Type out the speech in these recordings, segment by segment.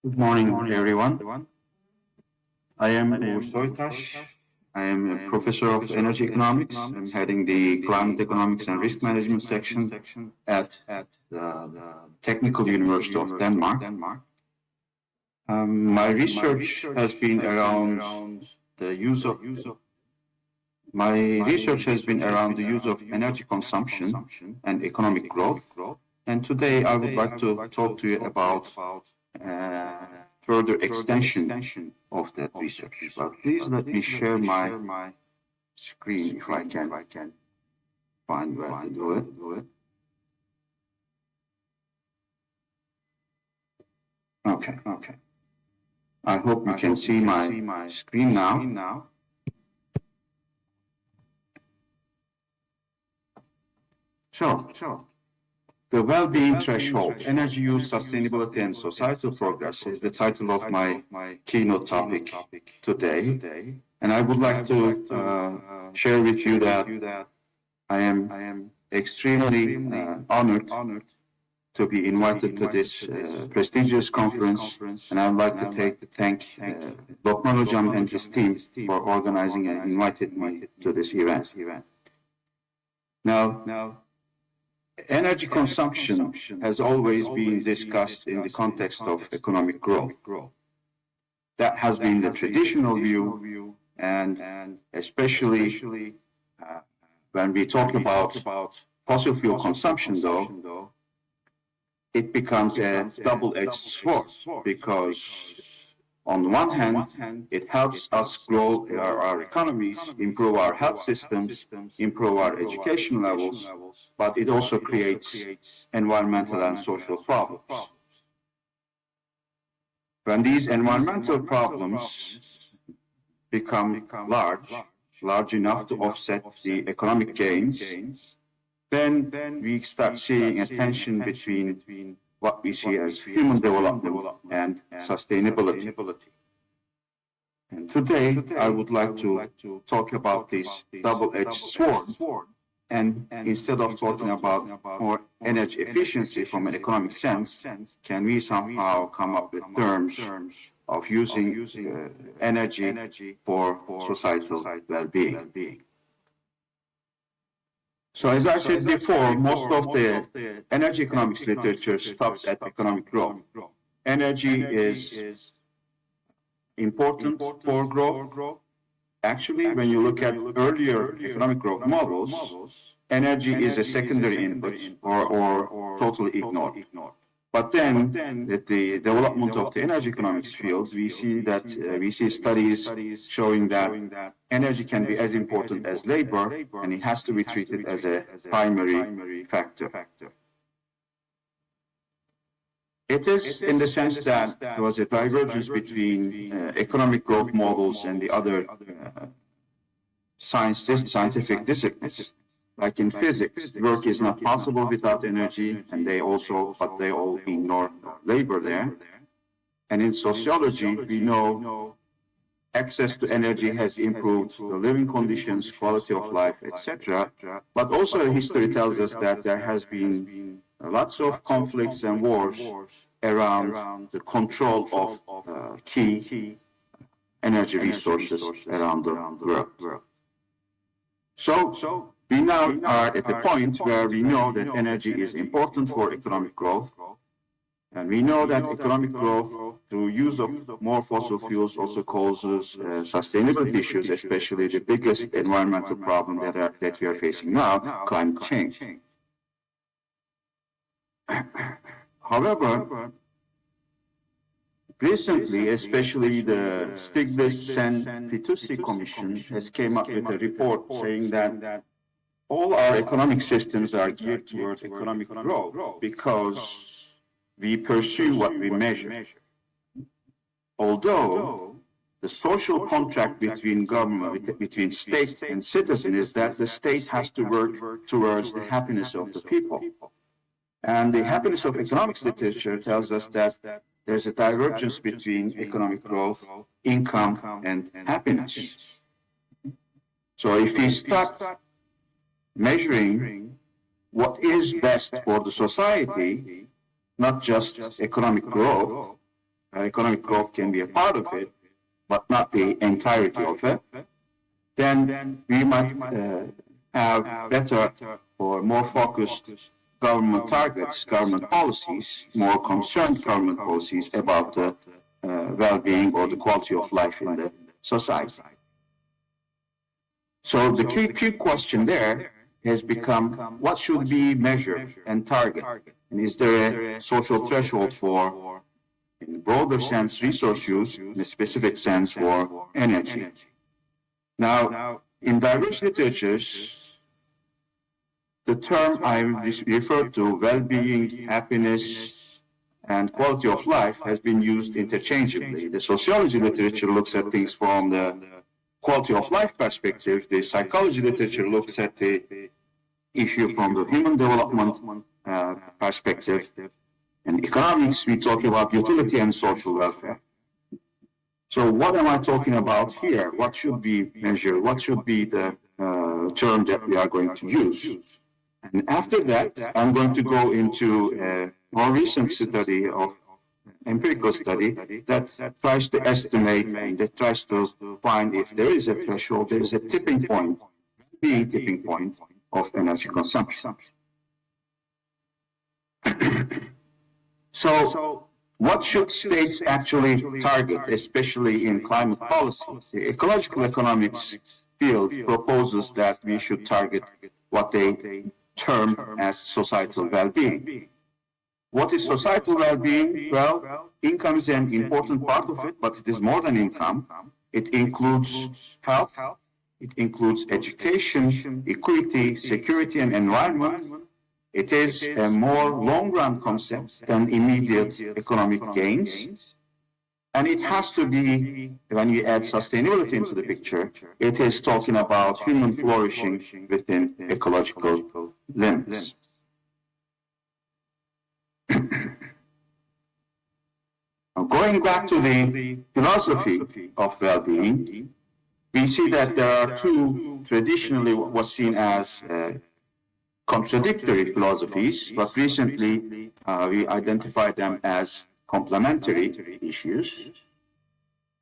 Good morning, everyone. I am Sultan. I am a professor of energy economics. I'm heading the climate economics and risk management section at the Technical University of Denmark. My research has been around the use of energy consumption and economic growth. And today I would like to talk to you about further extension of that research. But please let me share my screen if I can find where to do it. Okay. I hope you can see my screen now. So, the well-being threshold, energy use, sustainability, and societal progress is the title of my keynote topic today. And I would like to share with you that I am extremely honored to be invited to this prestigious conference. And I would like to thank Lokman Hocam and his team for organizing and inviting me to this event. Now, energy consumption has always been discussed in the context of economic growth. That has been the traditional view, and especially when we talk about fossil fuel consumption, though, it becomes a double-edged sword, because on the one hand, it helps us grow our economies, improve our health systems, improve our education levels, but it also creates environmental and social problems. When these environmental problems become large enough to offset the economic gains, then we start seeing a tension between what we see as human development and sustainability. And today, I would like to talk about this double-edged sword. And instead of talking about more energy efficiency from an economic sense, can we somehow come up with terms of using energy for societal well-being? So as I said before, most of the energy economics literature stops at economic growth. Energy is important for growth. Actually, when you look at earlier economic growth models, energy is a secondary input or totally ignored. But then, with the development of the energy economics field, we see studies showing that energy can be as important as labor, and it has to be treated as a primary factor. It is in the sense that there was a divergence between economic growth models and the other scientific disciplines. Like in physics, work is not possible without energy, and they all ignore labor there. And in sociology, we know access to energy has improved the living conditions, quality of life, etc. But also history tells us that there has been lots of conflicts and wars around the control of key energy resources around the world. So we now are at a point where we know that energy is important for economic growth, and we know that economic growth through use of more fossil fuels also causes sustainability issues, especially the biggest environmental problem that we are facing now, climate change. However, recently, especially the Stiglitz-Sen-Fitoussi Commission has came up with a report saying that all our economic systems are geared towards economic growth because we pursue what we measure. Although the social contract between government, between state and citizen is that the state has to work towards the happiness of the people. And the happiness of economics literature tells us that there's a divergence between economic growth, income, and happiness. So if we start measuring what is best for the society, not just economic growth, economic growth can be a part of it, but not the entirety of it, then we might have better or more focused government targets, government policies, more concerned government policies about the well-being or the quality of life in the society. So the key question there has become, what should be measured and targeted? And is there a social threshold for, in a broader sense, resource use, in a specific sense for energy? Now, in diverse literatures, the term I referred to, well-being, happiness, and quality of life, has been used interchangeably. The sociology literature looks at things from the quality of life perspective. The psychology literature looks at the issue from the human development perspective. In economics, we talk about utility and social welfare. So what am I talking about here? What should be measured? What should be the term that we are going to use? And after that, I'm going to go into a more recent study of empirical study that tries to estimate and that tries to find if there is a threshold, there is a tipping point, the tipping point of energy consumption. So what should states actually target, especially in climate policy? The ecological economics field proposes that we should target what they term as societal well-being. What is societal well-being? Well, income is an important part of it, but it is more than income. It includes health, it includes education, equity, security, and environment. It is a more long-run concept than immediate economic gains. And it has to be, when you add sustainability into the picture, it is talking about human flourishing within ecological limits. Now, going back to the philosophy of well-being, we see that there are two traditionally what's seen as contradictory philosophies, but recently we identified them as complementary issues,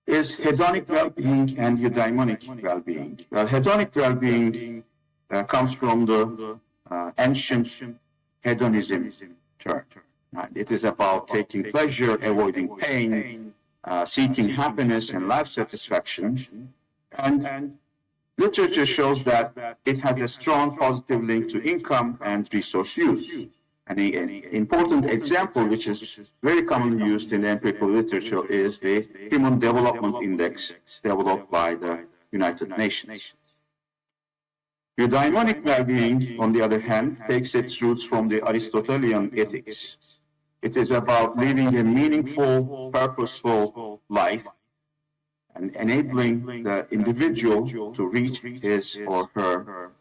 is hedonic well-being and eudaimonic well-being. Well, hedonic well-being comes from the ancient hedonism term. It is about taking pleasure, avoiding pain, seeking happiness and life satisfaction. And literature shows that it has a strong positive link to income and resource use. And an important example, which is very commonly used in the empirical literature, is the Human Development Index developed by the United Nations. Eudaimonic well-being, on the other hand, takes its roots from the Aristotelian ethics. It is about living a meaningful, purposeful life and enabling the individual to reach his or her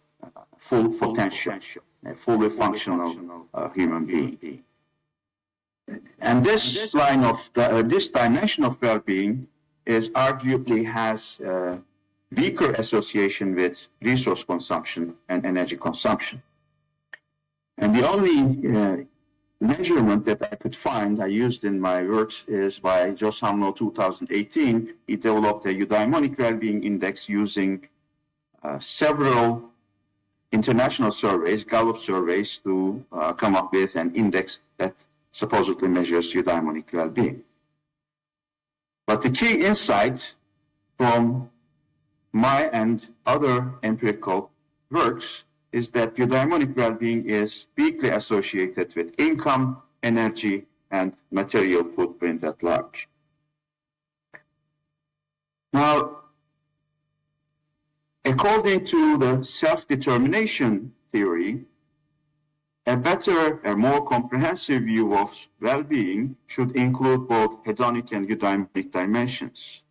full potential, a fully functional human being. And this line of this dimension of well-being is arguably has a weaker association with resource consumption and energy consumption. And the only measurement that I could find, I used in my works, is by Josh Hamlo 2018. He developed a eudaimonic well-being index using several international surveys, Gallup surveys, to come up with an index that supposedly measures eudaimonic well-being. But the key insight from my and other empirical works is that eudaimonic well-being is weakly associated with income, energy, and material footprint at large. Now, according to the self-determination theory, a better, a more comprehensive view of well-being should include both hedonic and eudaimonic dimensions.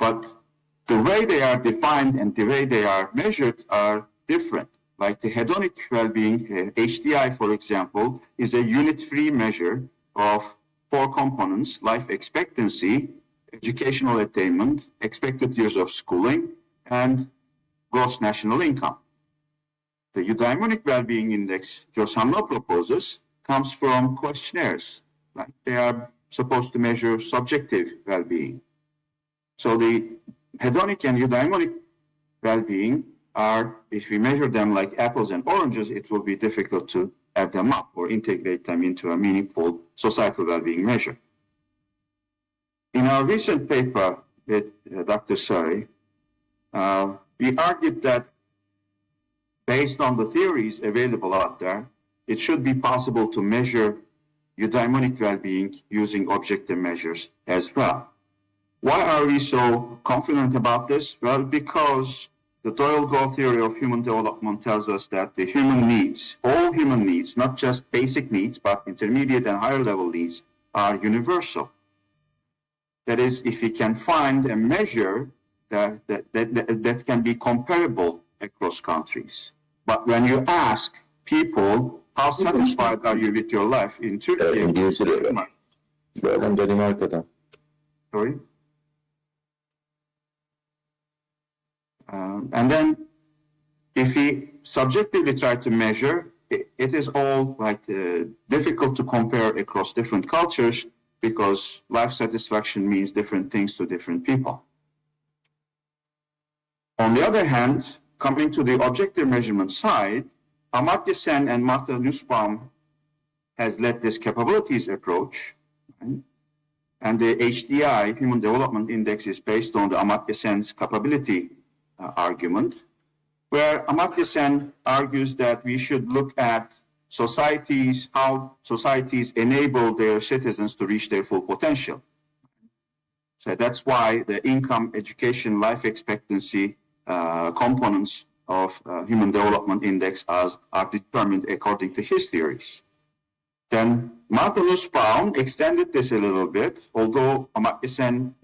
But the way they are defined and the way they are measured are different. Like the hedonic well-being, HDI, for example, is a unit-free measure of 4 components: life expectancy, educational attainment, expected years of schooling, and gross national income. The eudaimonic well-being index Josh Hamlo proposes comes from questionnaires. Like they are supposed to measure subjective well-being. So the hedonic and eudaimonic well-being are, if we measure them like apples and oranges, it will be difficult to add them up or integrate them into a meaningful societal well-being measure. In our recent paper with Dr. Sari, we argued that based on the theories available out there, it should be possible to measure eudaimonic well-being using objective measures as well. Why are we so confident about this? Well, because the Doyle-Goh theory of human development tells us that the human needs, all human needs, not just basic needs, but intermediate and higher level needs, are universal. That is, if we can find a measure that can be comparable across countries. But when you ask people, how satisfied are you with your life in Turkey? Sorry? And then if we subjectively try to measure, it is all like difficult to compare across different cultures because life satisfaction means different things to different people. On the other hand, coming to the objective measurement side, Amartya Sen and Martha Nussbaum has led this capabilities approach, right? And the HDI, Human Development Index, is based on the Amartya Sen's capability argument, where Amartya Sen argues that we should look at societies, how societies enable their citizens to reach their full potential. So that's why the income, education, life expectancy components of Human Development Index are determined according to his theories. Then Martha Nussbaum extended this a little bit, although Amartya Sen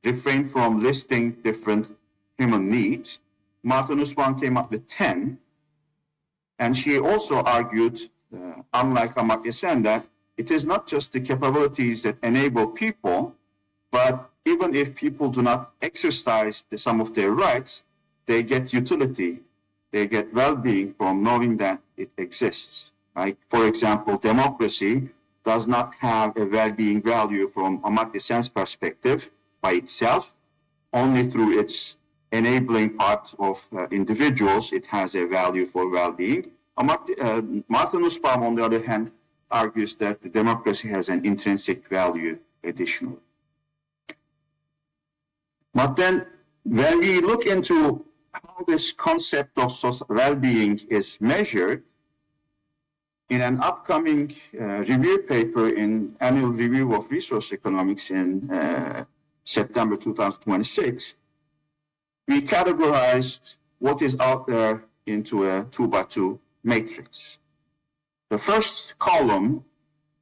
refrained from listing different human needs. Martha Nussbaum came up with 10, and she also argued, unlike Amartya Sen, that it is not just the capabilities that enable people, but even if people do not exercise some of their rights, they get utility, they get well-being from knowing that it exists. Right? For example, democracy does not have a well-being value from Amartya Sen's perspective by itself. Only through its enabling part of individuals, it has a value for well-being. Martha Nussbaum, on the other hand, argues that the democracy has an intrinsic value additionally. But then, when we look into how this concept of well-being is measured, in an upcoming review paper in Annual Review of Resource Economics in September 2026, we categorized what is out there into a 2x2 matrix. The first column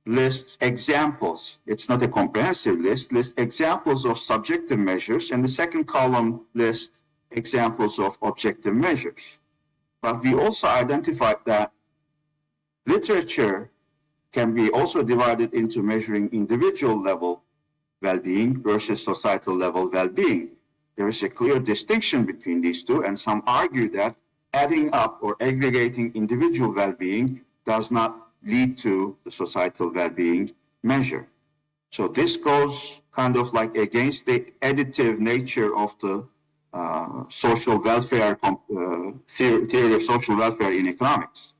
lists examples. It's not a comprehensive list, lists examples of subjective measures, and the second column lists examples of objective measures. But we also identified that literature can be also divided into measuring individual level well-being versus societal level well-being. There is a clear distinction between these two, and some argue that adding up or aggregating individual well-being does not lead to the societal well-being measure. So this goes kind of like against the additive nature of the social welfare theory of social welfare in economics.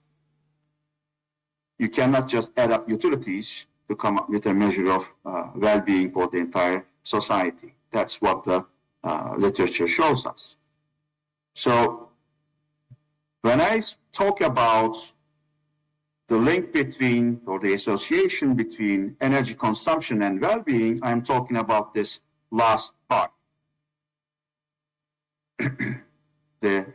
You cannot just add up utilities to come up with a measure of well-being for the entire society. That's what the literature shows us. So when I talk about the link between, or the association between energy consumption and well-being, I'm talking about this last part. The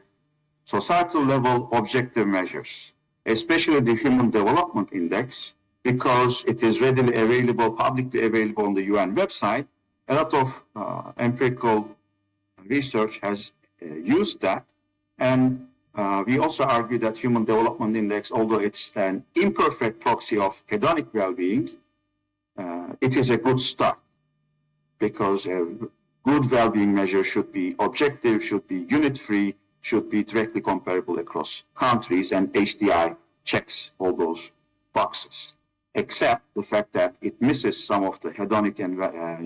societal level objective measures, especially the Human Development Index, because it is readily available, publicly available on the UN website. A lot of empirical research has used that. And we also argue that Human Development Index, although it's an imperfect proxy of hedonic well-being, it is a good start, because a good well-being measure should be objective, should be unit-free, should be directly comparable across countries, and HDI checks all those boxes. except the fact that it misses some of the hedonic and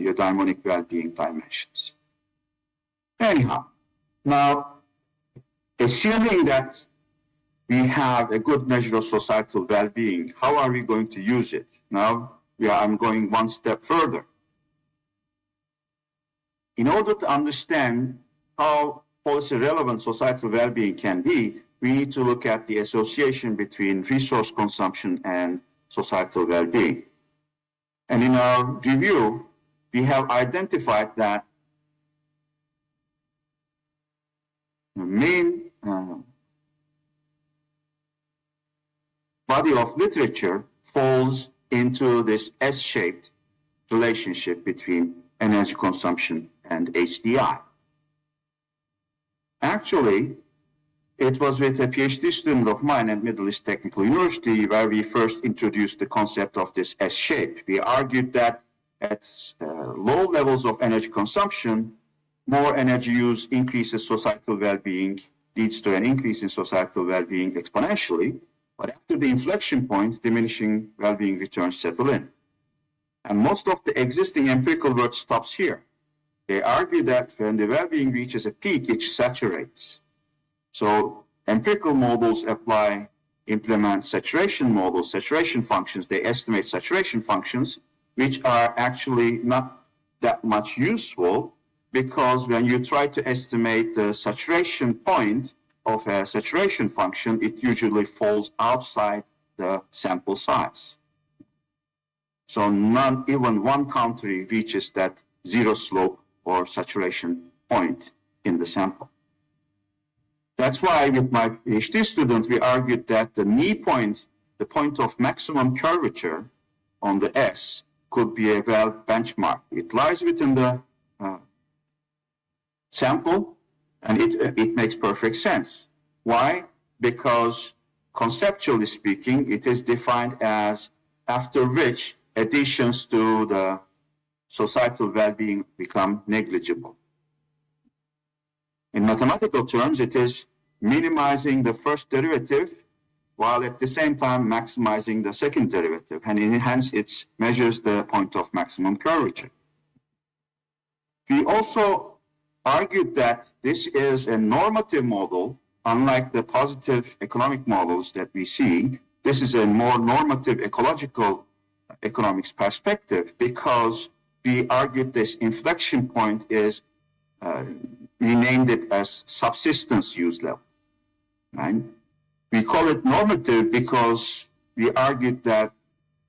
eudaimonic well-being dimensions. Anyhow, now, assuming that we have a good measure of societal well-being, how are we going to use it? Now, I'm going one step further. In order to understand how policy-relevant societal well-being can be, we need to look at the association between resource consumption and societal well-being. And in our review, we have identified that the main body of literature falls into this S-shaped relationship between energy consumption and HDI. Actually, it was with a PhD student of mine at Middle East Technical University where we first introduced the concept of this S-shape. We argued that at low levels of energy consumption, more energy use increases societal well-being, leads to an increase in societal well-being exponentially, but after the inflection point, diminishing well-being returns settle in. And most of the existing empirical work stops here. They argue that when the well-being reaches a peak, it saturates. So empirical models implement saturation models, saturation functions. They estimate saturation functions, which are actually not that much useful because when you try to estimate the saturation point of a saturation function, it usually falls outside the sample size. So not even one country reaches that zero slope or saturation point in the sample. That's why with my PhD student, we argued that the knee point, the point of maximum curvature on the S, could be a well benchmark. It lies within the sample, and it makes perfect sense. Why? Because conceptually speaking, it is defined as after which additions to the societal well-being become negligible. In mathematical terms, it is minimizing the first derivative while at the same time maximizing the second derivative, and hence it measures the point of maximum curvature. We also argued that this is a normative model, unlike the positive economic models that we see. This is a more normative ecological economics perspective because we argued this inflection point is, we named it as subsistence use level. Right? We call it normative because we argued that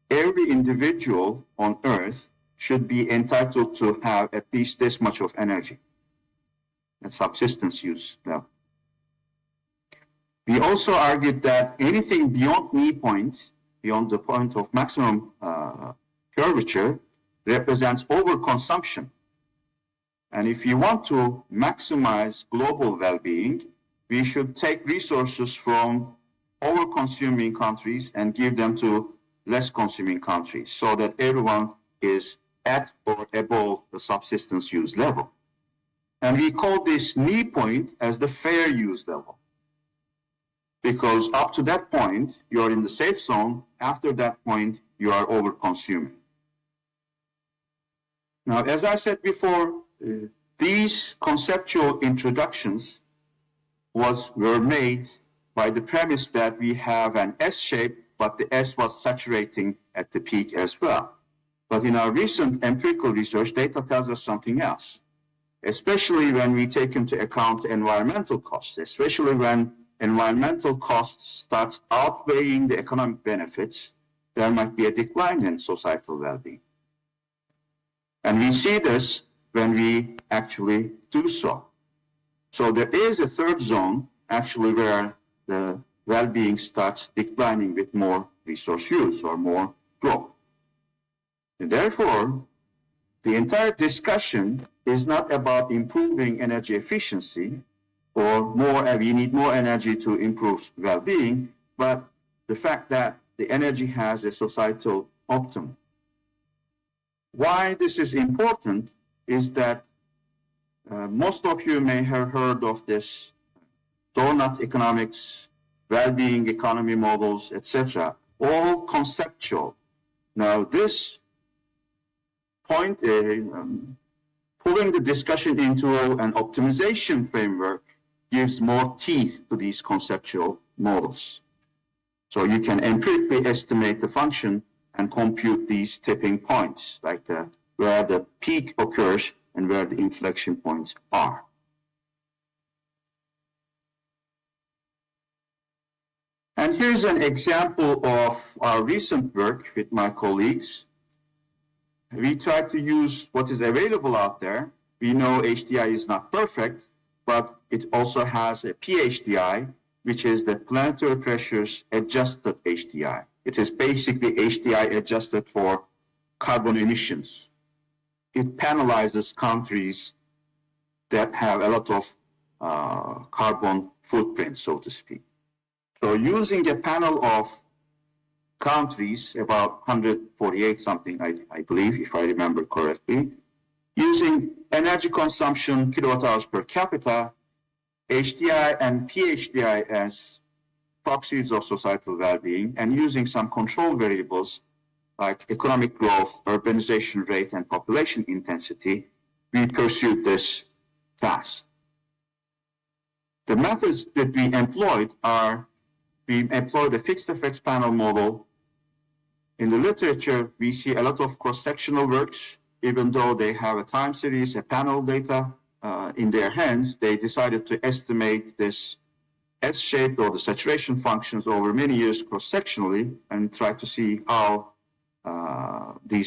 every individual on Earth should be entitled to have at least this much of energy, at subsistence use level. We also argued that anything beyond knee point, beyond the point of maximum curvature, represents overconsumption. And if you want to maximize global well-being, we should take resources from over-consuming countries and give them to less consuming countries so that everyone is at or above the subsistence use level. And we call this knee point as the fair use level. Because up to that point, you're in the safe zone. After that point, you are over-consuming. Now, as I said before, these conceptual introductions were made by the premise that we have an S shape, but the S was saturating at the peak as well. But in our recent empirical research, data tells us something else, especially when we take into account environmental costs, especially when environmental costs starts outweighing the economic benefits, there might be a decline in societal well-being. And we see this when we actually do so. So there is a third zone actually where the well-being starts declining with more resource use or more growth. And therefore, the entire discussion is not about improving energy efficiency or we need more energy to improve well-being, but the fact that the energy has a societal optimum. Why this is important is that most of you may have heard of this donut economics, well-being economy models, etc., all conceptual. Now this point, pulling the discussion into an optimization framework gives more teeth to these conceptual models. So you can empirically estimate the function and compute these tipping points, like where the peak occurs and where the inflection points are. And here's an example of our recent work with my colleagues. We tried to use what is available out there. We know HDI is not perfect, but it also has a PHDI, which is the planetary pressures adjusted HDI. It is basically HDI adjusted for carbon emissions. It penalizes countries that have a lot of carbon footprint, so to speak. So using a panel of countries, about 148 something, I believe, if I remember correctly, using energy consumption kilowatt hours per capita, HDI and PHDI as proxies of societal well-being, and using some control variables like economic growth, urbanization rate, and population intensity, we pursued this task. The methods that we employed are, we employed a fixed effects panel model. In the literature, we see a lot of cross-sectional works. Even though they have a time series, a panel data in their hands, they decided to estimate this S-shaped or the saturation functions over many years cross-sectionally and try to see how the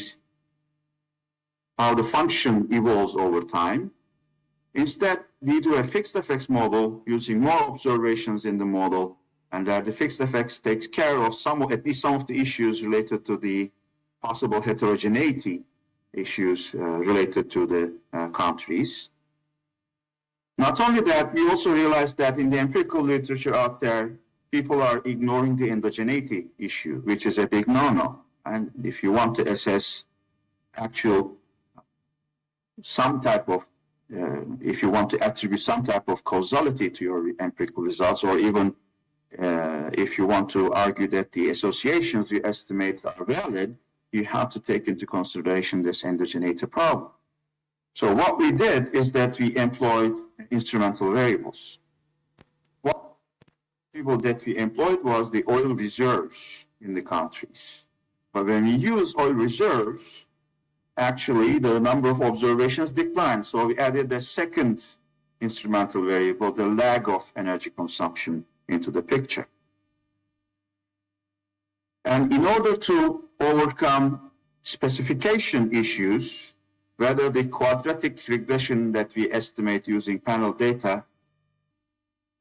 function evolves over time. Instead, we do a fixed effects model using more observations in the model, and the fixed effects takes care of at least some of the issues related to the possible heterogeneity issues related to the countries. Not only that, we also realized that in the empirical literature out there, people are ignoring the endogeneity issue, which is a big no-no. And if you want to assess if you want to attribute some type of causality to your empirical results, or even if you want to argue that the associations you estimate are valid, you have to take into consideration this endogeneity problem. So what we did is that we employed instrumental variables. What variable that we employed was the oil reserves in the countries. But when we use oil reserves, actually the number of observations declined. So we added the second instrumental variable, the lag of energy consumption, into the picture. And in order to overcome specification issues, whether the quadratic regression that we estimate using panel data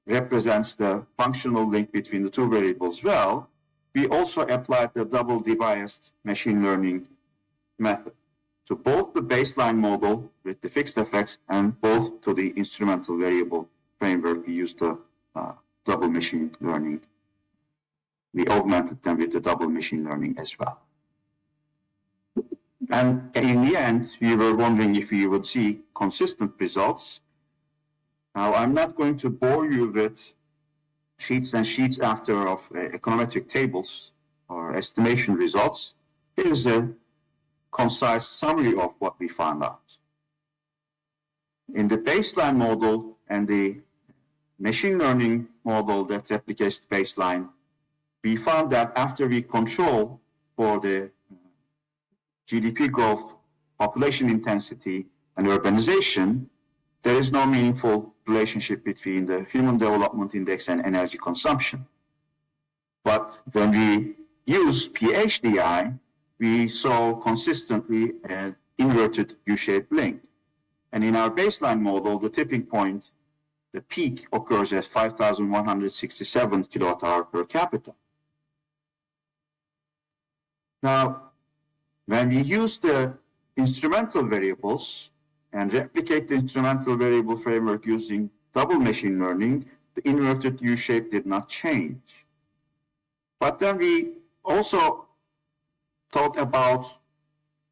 represents the functional link between the two variables well, we also applied the double debiased machine learning method to both the baseline model with the fixed effects and both to the instrumental variable framework we used to double machine learning. We augmented them with the double machine learning as well. And in the end, we were wondering if we would see consistent results. Now, I'm not going to bore you with sheets and sheets after of econometric tables or estimation results. Here's a concise summary of what we found out. In the baseline model and the machine learning model that replicates the baseline, we found that after we control for the GDP growth, population intensity, and urbanization, there is no meaningful relationship between the Human Development Index and energy consumption. But when we use PHDI, we saw consistently an inverted U-shaped link. And in our baseline model, the tipping point, the peak occurs at 5,167 kilowatt hour per capita. Now, when we use the instrumental variables and replicate the instrumental variable framework using double machine learning, the inverted U-shape did not change. But then we also thought about,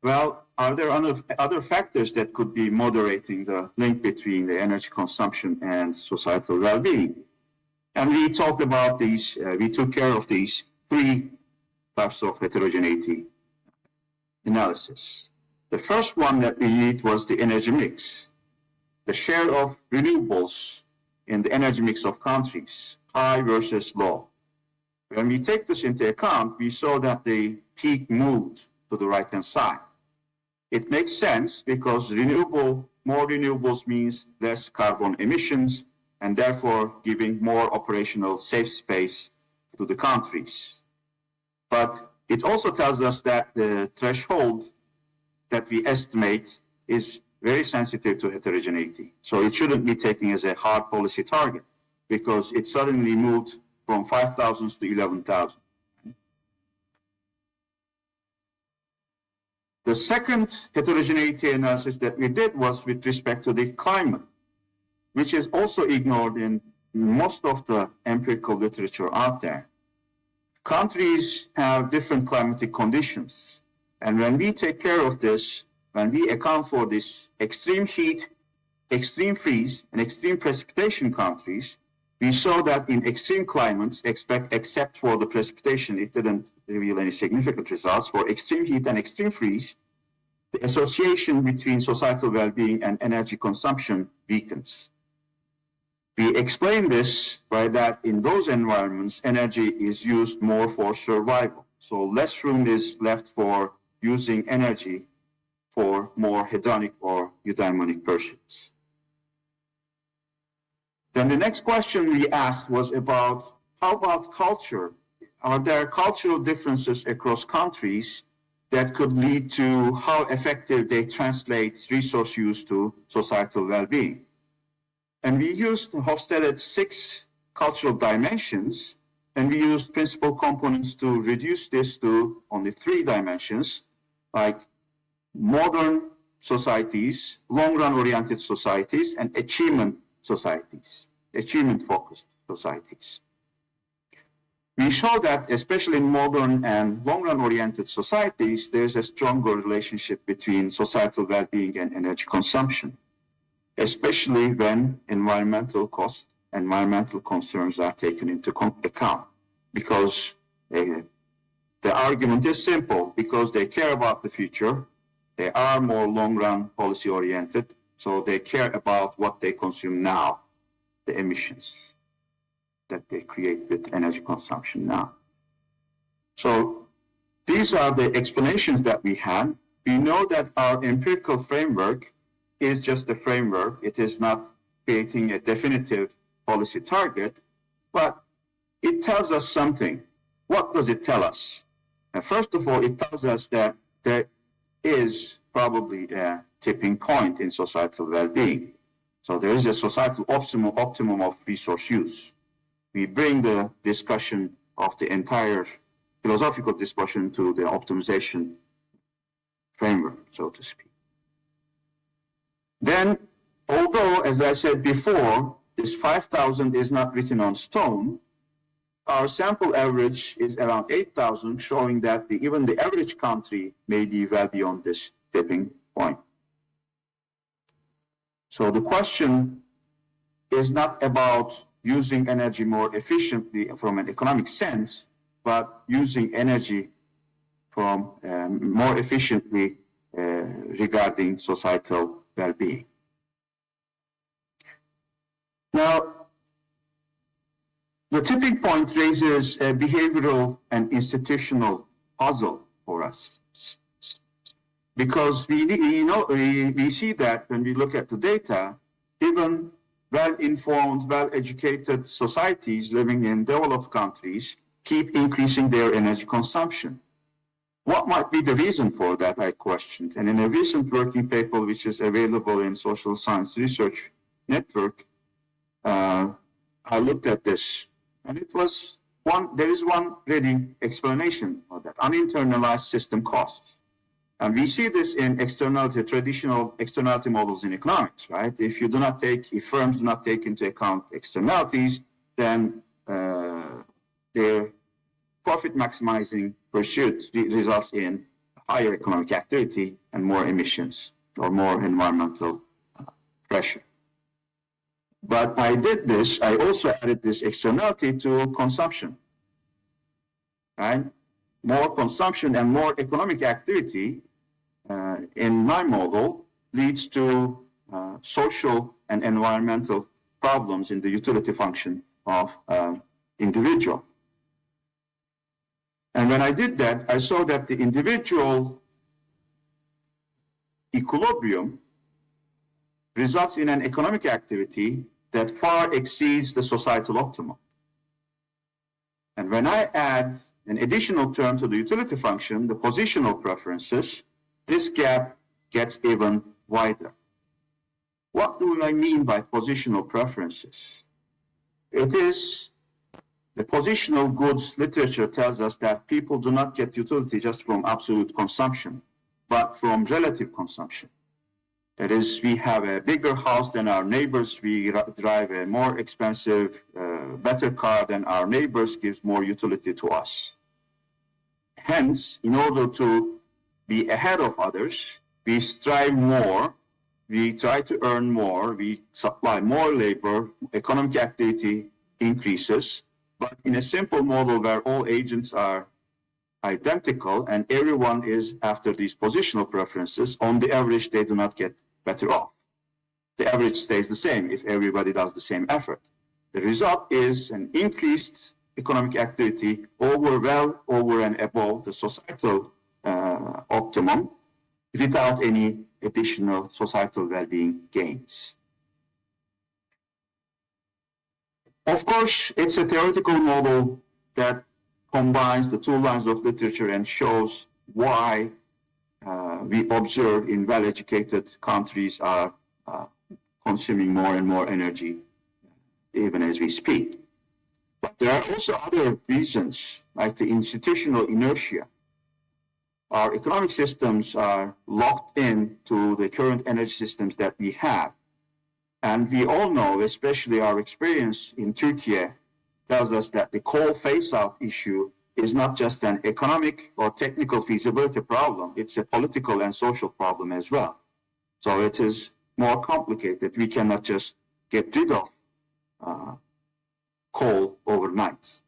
well, are there other factors that could be moderating the link between the energy consumption and societal well-being? And we talked about these, we took care of these three types of heterogeneity analysis. The first one that we did was the energy mix, the share of renewables in the energy mix of countries, high versus low. When we take this into account, we saw that the peak moved to the right-hand side. It makes sense because more renewables means less carbon emissions and therefore giving more operational safe space to the countries. But it also tells us that the threshold that we estimate is very sensitive to heterogeneity. So it shouldn't be taken as a hard policy target because it suddenly moved from 5,000 to 11,000. The second heterogeneity analysis that we did was with respect to the climate, which is also ignored in most of the empirical literature out there. Countries have different climatic conditions. And when we take care of this, when we account for this extreme heat, extreme freeze, and extreme precipitation countries, we saw that in extreme climates, except for the precipitation, it didn't reveal any significant results. For extreme heat and extreme freeze, the association between societal well-being and energy consumption weakens. We explain this by that in those environments, energy is used more for survival. So less room is left for using energy for more hedonic or eudaimonic pursuits. Then the next question we asked was about, how about culture? Are there cultural differences across countries that could lead to how effective they translate resource use to societal well-being? And we used Hofstede's 6 cultural dimensions, and we used principal components to reduce this to only 3 dimensions, like modern societies, long-run oriented societies, and achievement societies, achievement-focused societies. We show that, especially in modern and long-run oriented societies, there's a stronger relationship between societal well-being and energy consumption, especially when environmental costs, environmental concerns are taken into account. Because the argument is simple, because they care about the future, they are more long-run policy-oriented, so they care about what they consume now, the emissions that they create with energy consumption now. So these are the explanations that we have. We know that our empirical framework is just a framework. It is not creating a definitive policy target, but it tells us something. What does it tell us? And first of all, it tells us that there is probably a tipping point in societal well-being. So there is a societal optimum of resource use. We bring the discussion of the entire philosophical discussion to the optimization framework, so to speak. Then, although, as I said before, this 5,000 is not written on stone, our sample average is around 8,000, showing that even the average country may be well beyond this tipping point. So the question is not about using energy more efficiently from an economic sense, but using energy from more efficiently regarding societal well-being. Now, the tipping point raises a behavioral and institutional puzzle for us, because we see that when we look at the data, even well-informed, well-educated societies living in developed countries keep increasing their energy consumption. What might be the reason for that, I questioned. And in a recent working paper, which is available in Social Science Research Network, I looked at this, and there is one ready explanation for that: uninternalized system costs. And we see this in traditional externality models in economics, right? If firms do not take into account externalities, then their profit maximizing pursuit results in higher economic activity and more emissions or more environmental pressure. But I also added this externality to consumption, right? More consumption and more economic activity in my model, leads to social and environmental problems in the utility function of individual. And when I did that, I saw that the individual equilibrium results in an economic activity that far exceeds the societal optimum. And when I add an additional term to the utility function, the positional preferences, this gap gets even wider. What do I mean by positional preferences? It is the positional goods literature tells us that people do not get utility just from absolute consumption, but from relative consumption. That is, we have a bigger house than our neighbors, we drive a more expensive, better car than our neighbors, gives more utility to us. Hence, in order to be ahead of others, we strive more, we try to earn more, we supply more labor, economic activity increases, but in a simple model where all agents are identical and everyone is after these positional preferences, on the average, they do not get better off. The average stays the same if everybody does the same effort. The result is an increased economic activity well over and above the societal optimum without any additional societal well-being gains. Of course, it's a theoretical model that combines the two lines of literature and shows why we observe in well-educated countries are consuming more and more energy even as we speak. But there are also other reasons, like the institutional inertia. Our economic systems are locked in to the current energy systems that we have. And we all know, especially our experience in Turkey, tells us that the coal phase-out issue is not just an economic or technical feasibility problem, it's a political and social problem as well. So it is more complicated. We cannot just get rid of coal overnight.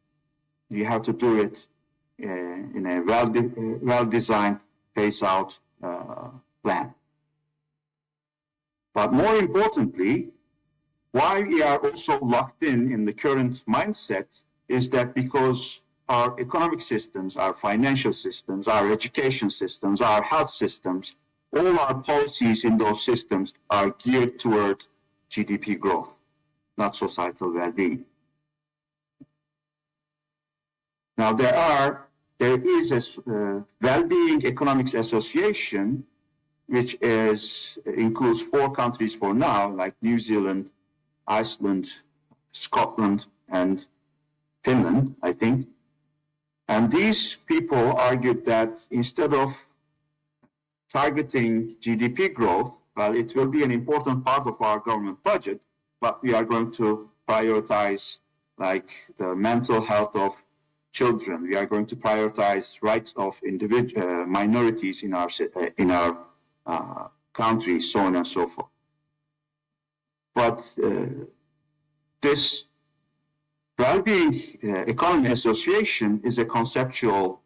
You have to do it in a well-designed phase-out plan. But more importantly, why we are also locked in the current mindset is that because our economic systems, our financial systems, our education systems, our health systems, all our policies in those systems are geared toward GDP growth, not societal well-being. Now, there is a well-being economics association, which includes 4 countries for now, like New Zealand, Iceland, Scotland, and Finland, I think. And these people argued that instead of targeting GDP growth, well, it will be an important part of our government budget, but we are going to prioritize like the mental health of children. We are going to prioritize rights of minorities in our countries, so on and so forth. But this well-being economy association is a conceptual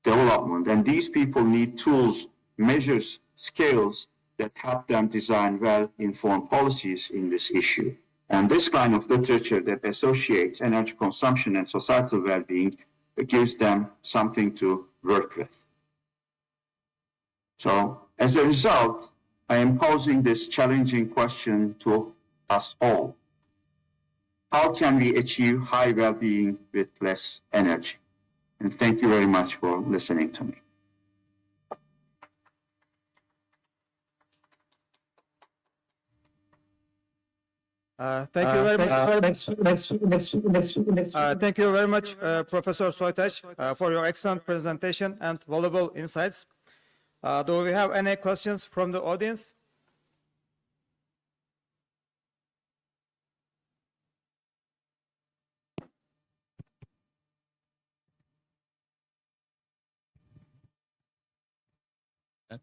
development, and these people need tools, measures, scales that help them design well-informed policies in this issue. And this kind of literature that associates energy consumption and societal well-being gives them something to work with. So as a result, I am posing this challenging question to us all. How can we achieve high well-being with less energy? And thank you very much for listening to me. Thank you very much, Professor Soytaş, for your excellent presentation and valuable insights. Do we have any questions from the audience?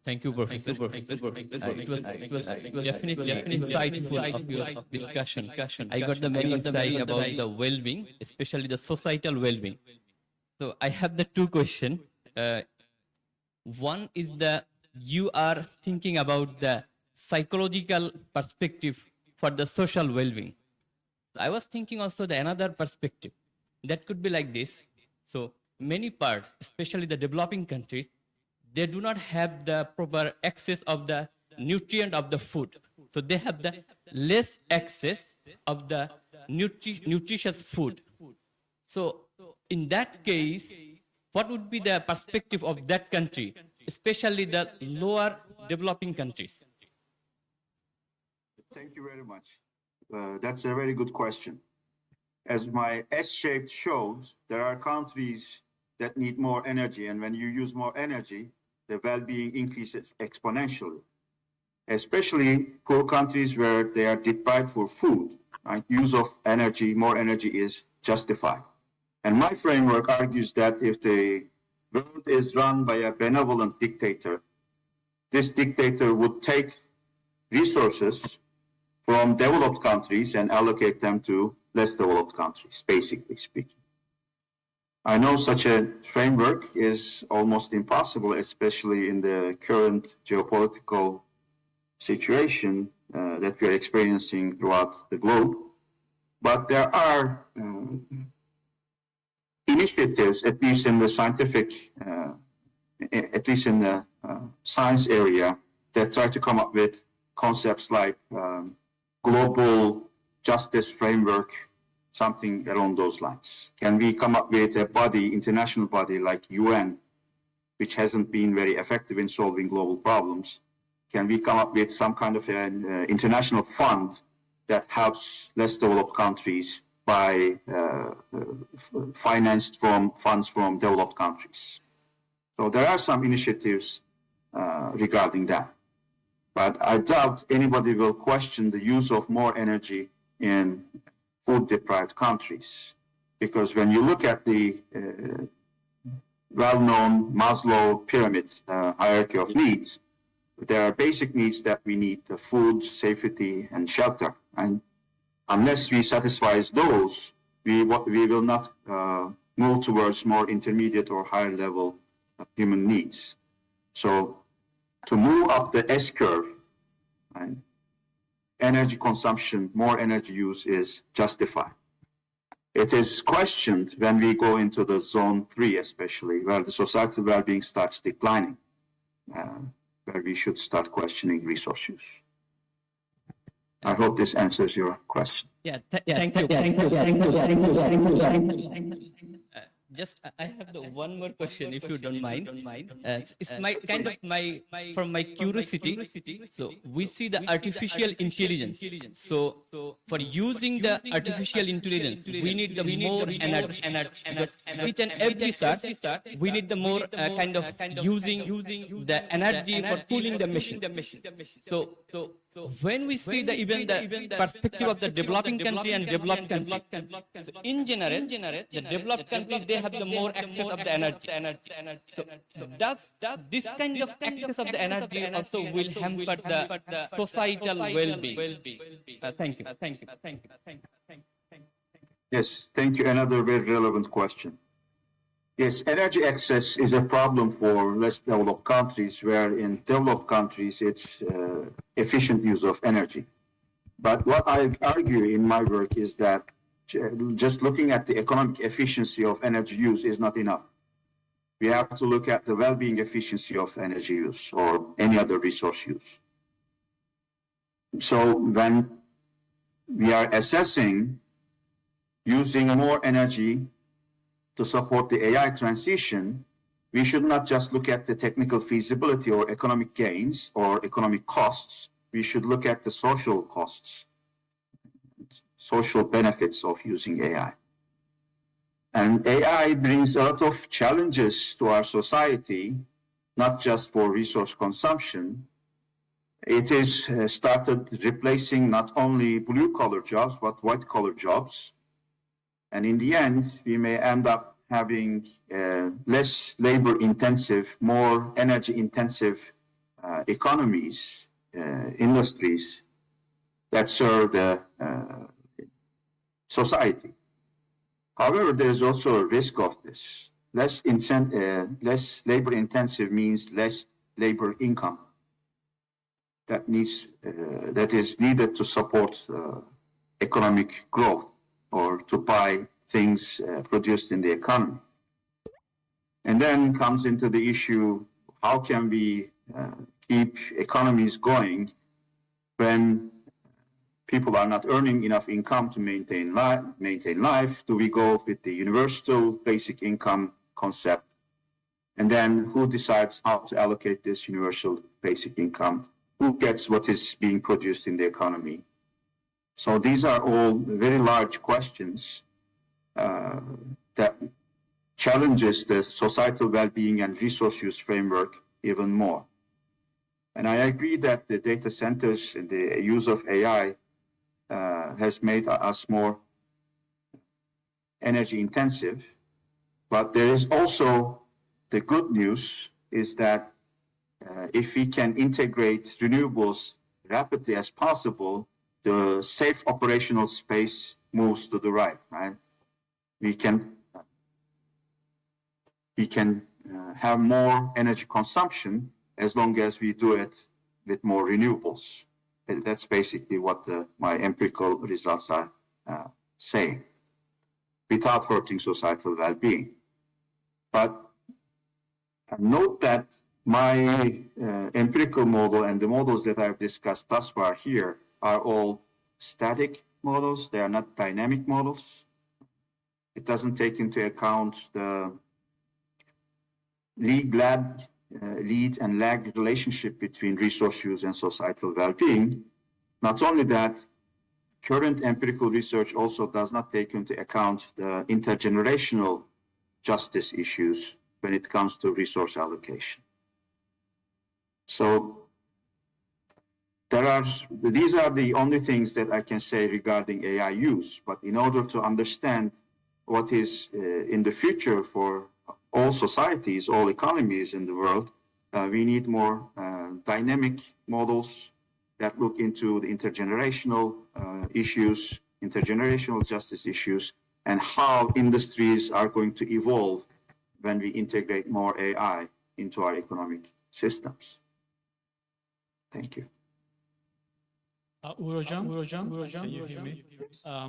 Thank you, Professor. It was definitely insightful of your discussion. I got the many insight about the well-being, especially the societal well-being. So I have the 2 questions. One is you are thinking about the psychological perspective for the social well-being. I was thinking also the another perspective that could be like this. So many parts, especially the developing countries, they do not have the proper access of the nutrient of the food. So they have the less access of the nutritious food. So in that case, what would be the perspective of that country, especially the lower developing countries? Thank you very much. That's a very good question. As my S-shaped shows, there are countries that need more energy, and when you use more energy, the well-being increases exponentially. Especially poor countries where they are deprived for food, right? Use of energy, more energy is justified. And my framework argues that if the world is run by a benevolent dictator, this dictator would take resources from developed countries and allocate them to less developed countries, basically speaking. I know such a framework is almost impossible, especially in the current geopolitical situation that we are experiencing throughout the globe. But there are initiatives, at least in the scientific, at least in the science area, that try to come up with concepts like global justice framework, something along those lines. Can we come up with a body, international body like UN, which hasn't been very effective in solving global problems? Can we come up with some kind of an international fund that helps less developed countries by financed from funds from developed countries? So there are some initiatives regarding that. But I doubt anybody will question the use of more energy in food-deprived countries. Because when you look at the well-known Maslow pyramid hierarchy of needs, there are basic needs that we need: the food, safety, and shelter. And unless we satisfy those, we will not move towards more intermediate or higher level of human needs. So to move up the S curve, right, energy consumption, more energy use is justified. It is questioned when we go into the zone 3, especially where the societal well-being starts declining, where we should start questioning resource use. I hope this answers your question. Thank you. Just I have the one more question, if you don't mind. It's my kind of from my curiosity. So we see the artificial intelligence. So for using the artificial intelligence, we need the more energy. Because each and every search, we need the more kind of using the energy for cooling the machine. So when we see even the perspective of the developing country and developed country, so in general, the developed country, they have the more access of the energy. So does this kind of access of the energy also will hamper the societal well-being? Thank you. Yes, thank you. Another very relevant question. Yes, energy access is a problem for less developed countries, where in developed countries it's efficient use of energy. But what I argue in my work is that just looking at the economic efficiency of energy use is not enough. We have to look at the well-being efficiency of energy use or any other resource use. So when we are assessing using more energy to support the AI transition, we should not just look at the technical feasibility or economic gains or economic costs. We should look at the social costs, social benefits of using AI. And AI brings a lot of challenges to our society, not just for resource consumption. It is started replacing not only blue-collar jobs, but white-collar jobs. And in the end, we may end up having less labor-intensive, more energy-intensive economies, industries that serve the society. However, there is also a risk of this. less labor intensive means less labor income. That is needed to support economic growth or to buy things produced in the economy. And then comes into the issue, how can we keep economies going when people are not earning enough income to maintain life? Do we go with the universal basic income concept? And then who decides how to allocate this universal basic income? Who gets what is being produced in the economy? So these are all very large questions that challenges the societal well-being and resource use framework even more. And I agree that the data centers and the use of AI has made us more energy intensive, but there is also the good news is that if we can integrate renewables rapidly as possible, the safe operational space moves to the right, right? We can have more energy consumption as long as we do it with more renewables. And that's basically what my empirical results are saying, without hurting societal well-being. But note that my empirical model and the models that I've discussed thus far here are all static models. They are not dynamic models. It doesn't take into account the lead and lag relationship between resource use and societal well-being. Not only that, current empirical research also does not take into account the intergenerational justice issues when it comes to resource allocation. So these are the only things that I can say regarding AI use. But in order to understand what is in the future for all societies, all economies in the world, we need more dynamic models that look into the intergenerational issues, intergenerational justice issues, and how industries are going to evolve when we integrate more AI into our economic systems. Thank you. Uğur Hocam, can you hear me?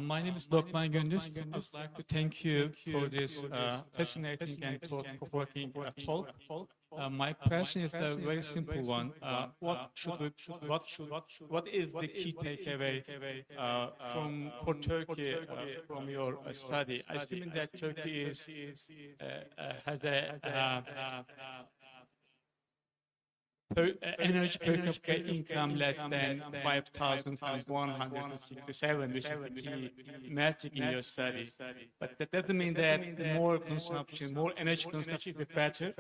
My name is Lokman Gündüz. I would like to thank you for this fascinating and thought-provoking talk. My question is a very simple one. What is the key takeaway for Turkey from your study? I assume that Turkey has energy per capita income less than 5,167, which is the key metric in your study. But that doesn't mean that more consumption, more energy consumption is better.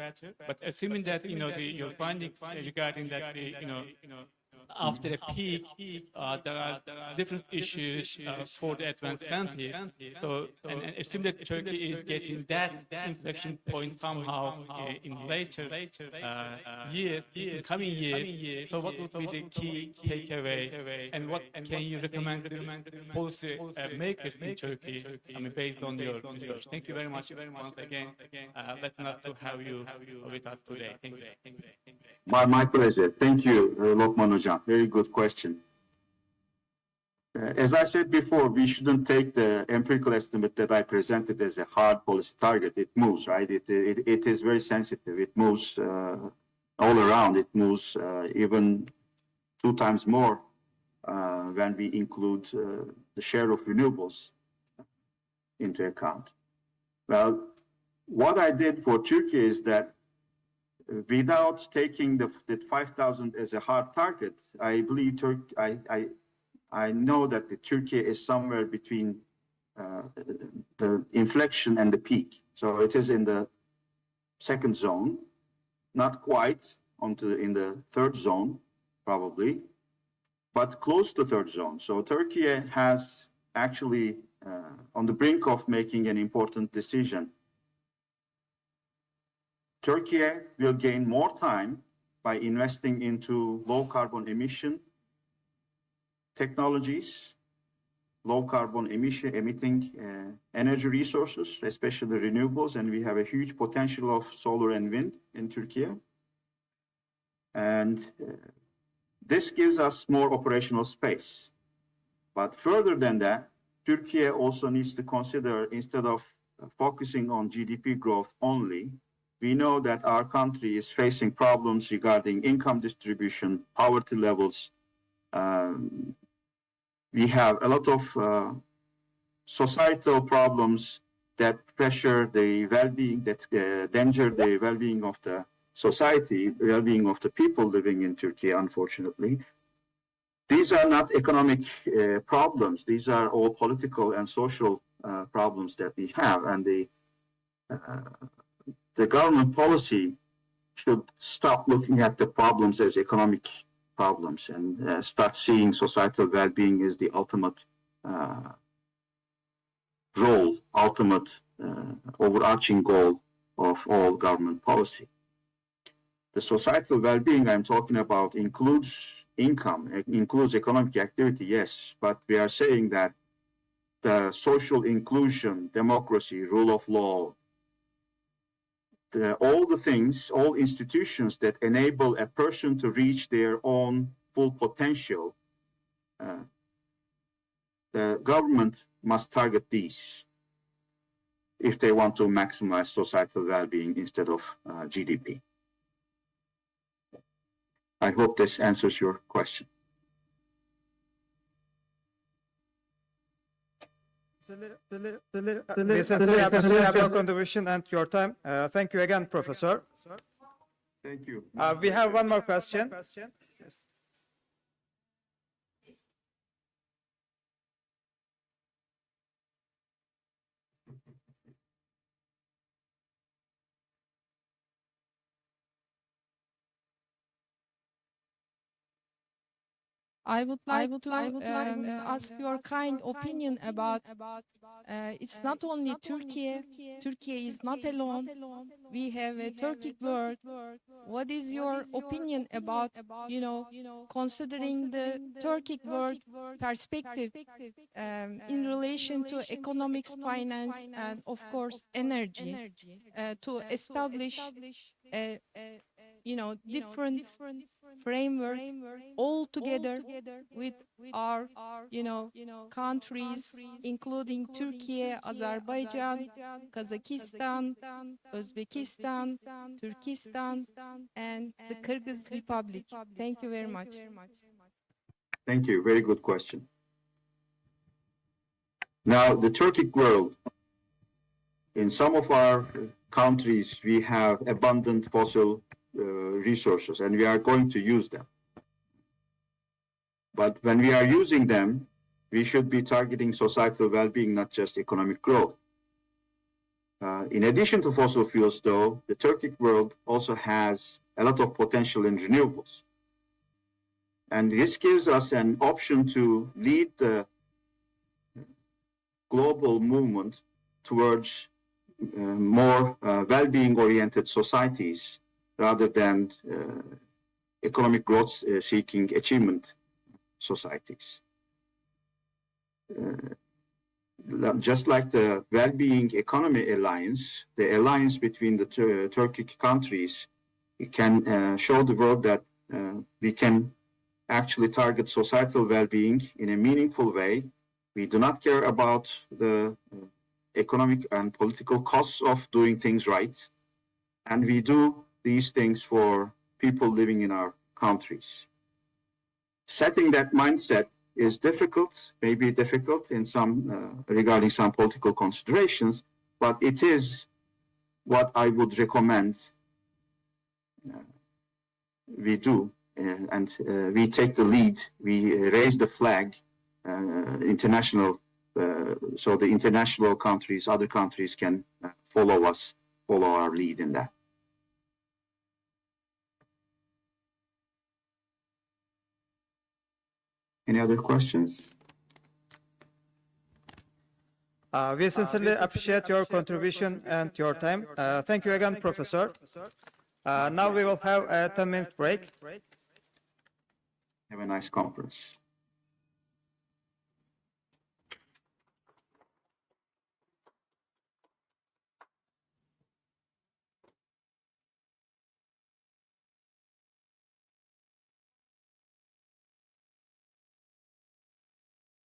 But assuming that your findings regarding that after a peak, there are different issues for the advanced countries. So, and assume that Turkey is getting that inflection point somehow in later years, in coming years. So, what would be the key takeaway, and what can you recommend policy makers in Turkey? Based on your research. Thank you very much once again. Letting us to have you with us today. Thank you. My pleasure. Thank you, Lokman Hocam. Very good question. As I said before, we shouldn't take the empirical estimate that I presented as a hard policy target. It moves, right? It is very sensitive. It moves all around. It moves even 2 times more when we include the share of renewables into account. Well, what I did for Turkey is that without taking the 5,000 as a hard target, I believe I know that the Turkey is somewhere between the inflection and the peak. So it is in the second zone, not quite in the third zone, probably, but close to third zone. So Turkey has actually on the brink of making an important decision. Turkey will gain more time by investing into low carbon emission technologies low carbon emitting energy resources, especially renewables, and we have a huge potential of solar and wind in Turkey. And this gives us more operational space. But further than that, Turkey also needs to consider, instead of focusing on GDP growth only, we know that our country is facing problems regarding income distribution, poverty levels. We have a lot of societal problems that pressure the well-being, that danger the well-being of the society, well-being of the people living in Turkey, unfortunately. These are not economic problems. These are all political and social problems that we have, and the government policy should stop looking at the problems as economic problems and start seeing societal well-being as the ultimate role, ultimate overarching goal of all government policy. The societal well-being I'm talking about includes income, it includes economic activity, yes, but we are saying that the social inclusion, democracy, rule of law, all the things, all institutions that enable a person to reach their own full potential, the government must target these if they want to maximize societal well-being instead of GDP. I hope this answers your question. We sincerely appreciate your contribution and your time. Thank you again, Professor. Thank you. We have one more question. Yes. I would like to ask your kind opinion about it's not only Turkey. Turkey is not alone. We have a Turkic world. What is your opinion about, considering the Turkic world perspective in relation to economics, finance, and of course energy to establish a different framework all together with our countries, including Turkey, Azerbaijan, Kazakhstan, Uzbekistan, Turkestan, and the Kyrgyz Republic. Thank you very much. Thank you. Very good question. Now, the Turkic world, in some of our countries, we have abundant fossil resources, and we are going to use them. But when we are using them, we should be targeting societal well-being, not just economic growth. In addition to fossil fuels, though, the Turkic world also has a lot of potential in renewables. And this gives us an option to lead the global movement towards more well-being oriented societies rather than economic growth seeking achievement societies. Just like the Well-Being Economy Alliance, the alliance between the Turkic countries, it can show the world that we can actually target societal well-being in a meaningful way. We do not care about the economic and political costs of doing things right. And we do these things for people living in our countries. Setting that mindset is difficult, maybe difficult in some, regarding some political considerations, but it is what I would recommend we do. And we take the lead, we raise the flag, international, so the international countries, other countries can follow us, follow our lead in that. Any other questions? We sincerely appreciate your contribution and your time. Thank you again, Professor. Now we will have a 10-minute break. Have a nice conference.